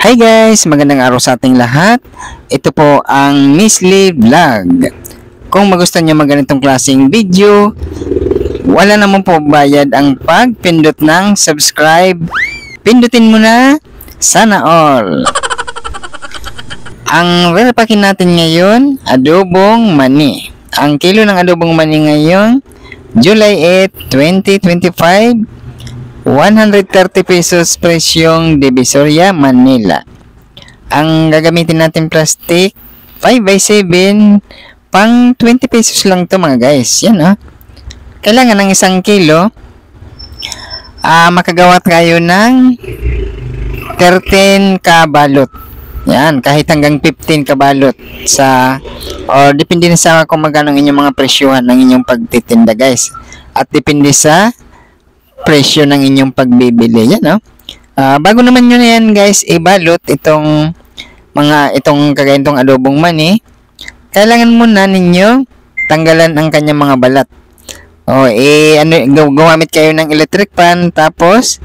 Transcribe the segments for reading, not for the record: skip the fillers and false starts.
Hi guys! Magandang araw sa ating lahat. Ito po ang Miss Lee Vlog. Kung magustuhan nyo magganitong klaseng video, wala naman po bayad ang pagpindot ng subscribe. Pindutin mo na, sana all. Ang repakin natin ngayon, adobong mani. Ang kilo ng adobong mani ngayon, July 8, 2025, 130 pesos presyong Divisoria, Manila. Ang gagamitin natin plastic 5x7, pang 20 pesos lang to mga guys. Yan Kailangan ng 1 kilo. Makagawa tayo ng 13 kabalot. Yan, kahit hanggang 15 kabalot sa or depende na sa kung magkano inyong mga presyuhan ng inyong pagtitinda guys. At depende sa presyo ng inyong pagbibili. Yan bago naman nyo na yan guys ibalot itong kagayantong adobong mani, kailangan muna ninyo tanggalan ang kanyang mga balat. Gumamit kayo ng electric pan, tapos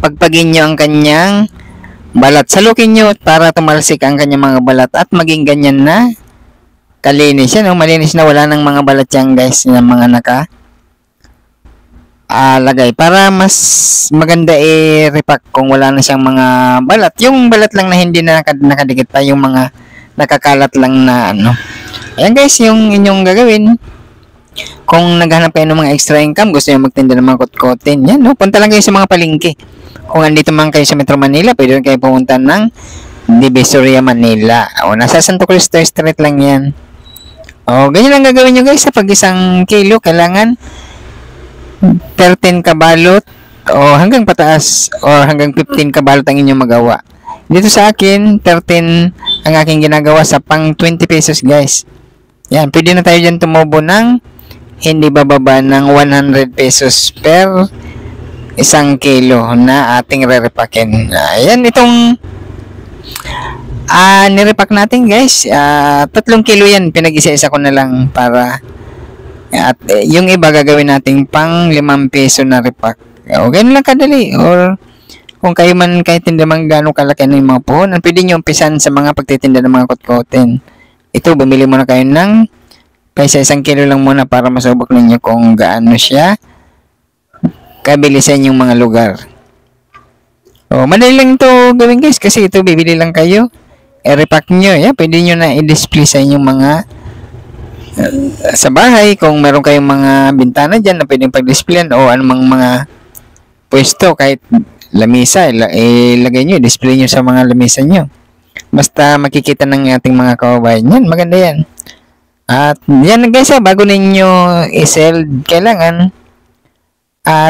pagpagin nyo ang kanyang balat, salukin nyo para tumalsik ang kanyang mga balat at maging ganyan na kalinis. Yan malinis na, wala ng mga balat yan guys, ng mga lagay para mas maganda repack kung wala na siyang mga balat. Yung balat lang na hindi na nakadikit pa, yung mga nakakalat lang na Ayan guys, yung inyong gagawin. Kung naghanap kayo ng mga extra income, gusto nyo magtinda ng mga kotkotin, yan punta lang kayo sa mga palengke. Kung andito man kayo sa Metro Manila, pwede rin kayo pumunta ng Divisoria, Manila. Nasa Santo Cristo Street lang yan. Ganyan lang gagawin nyo guys. Sa pag 1 kilo, kailangan 13 kabalot o hanggang pataas or hanggang 15 kabalot ang inyong magawa. Dito sa akin, 13 ang aking ginagawa sa pang 20 pesos guys. Yan, pwede na tayo dyan tumubo ng hindi bababa ng 100 pesos per 1 kilo na ating re-repakin. Ayan, itong nirepack natin guys, 3 kilo yan, pinag-isa-isa ko na lang para at yung iba gagawin natin pang 5 peso na repack. Ganun lang kadali. Or kung kayo man kahit hindi man gano'ng kalaki ng mga puhunan, pwede nyo umpisan sa mga pagtitinda ng mga kotkotin. Ito, bumili muna kayo ng kaysa 1 kilo lang muna para masubok ninyo kung gaano siya kabili sa inyong mga lugar. Madali lang ito gawin guys, kasi ito bibili lang kayo, repack nyo. Pwede nyo na i-display sa inyong mga sa bahay, kung meron kayong mga bintana dyan na pwedeng pag-displayan o anumang mga pwesto, kahit lamisa, ilagay nyo, display nyo sa mga lamisa nyo. Basta makikita ng ating mga kababayan. Yan, maganda yan. At yan guys, bago ninyo i-sell, kailangan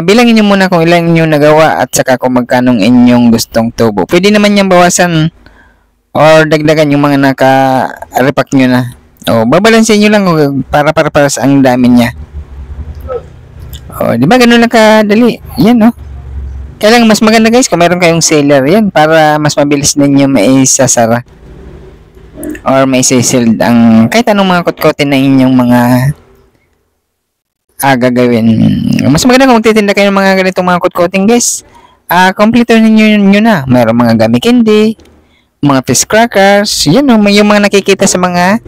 bilangin nyo muna kung ilan nyo nagawa at saka kung magkanong inyong gustong tubo. Pwede naman yung bawasan or dagdagan yung mga naka-repack nyo na. Babalansin nyo lang para ang dami niya. Di ba ganun lang kadali? Yan Kailangan mas maganda guys kung meron kayong seller, yan, para mas mabilis ninyo maisasara or maisiseld ang kahit anong mga kotkotin na inyong mga gagawin. Mas maganda kung magtitinda kayo ng mga ganitong mga kotkotin guys. Kompleto ninyo na. Meron mga gummy candy, mga fish crackers, yan yung mga nakikita sa mga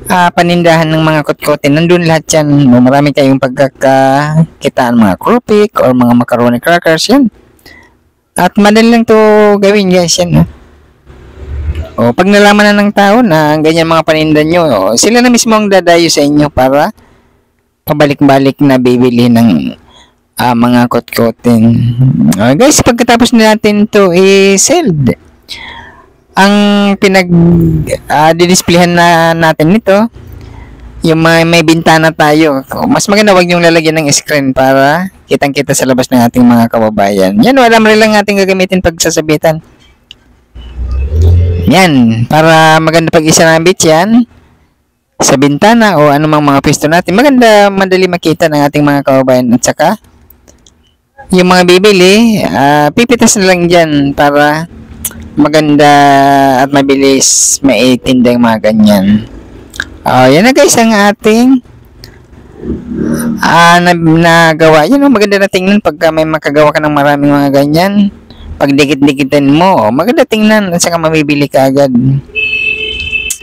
panindahan ng mga kotkotin, nandun lahat yan. Marami tayong pagkakakitaan, mga krupik or mga macaroni crackers, yan. At madali lang to gawin guys, yan pag nalaman na ng tao na ganyan mga paninda nyo, sila na mismo ang dadayo sa inyo para pabalik-balik na bibili ng mga kotkotin. Guys, pagkatapos natin to i-sell, ang didisplayhan na natin nito, yung may bintana tayo. Mas maganda wag yung lalagyan ng screen para kitang-kita sa labas ng ating mga kababayan. Yan, wala rin lang ating gagamitin pagsasabitan. Yan, para maganda pag-isarambit yan sa bintana o anumang mga pwesto natin. Maganda, madali makita ng ating mga kababayan. At saka, yung mga bibili, pipitas na lang dyan para maganda at mabilis maitinda yung mga ganyan. Yan na guys ang ating nagawa. Yan maganda na tingnan pagka may makagawa ka ng maraming mga ganyan. pag dikit-dikitin mo, maganda tingnan at saka mabibili ka agad.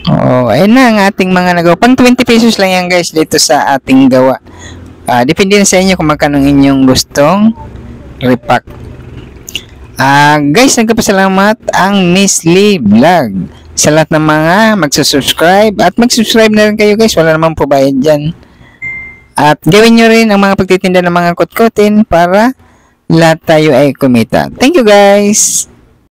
Ayun na ang ating mga nagawa. Pang 20 pesos lang yan guys dito sa ating gawa. Depende na sa inyo kung magkano inyong gustong repack. Guys, nagpapasalamat ang Miss Lee Vlog sa lahat ng mga magsusubscribe. At mag-subscribe na rin kayo guys, wala namang po bayad dyan. At gawin nyo rin ang mga pagtitinda ng mga kutkutin para lahat tayo ay kumita. Thank you guys!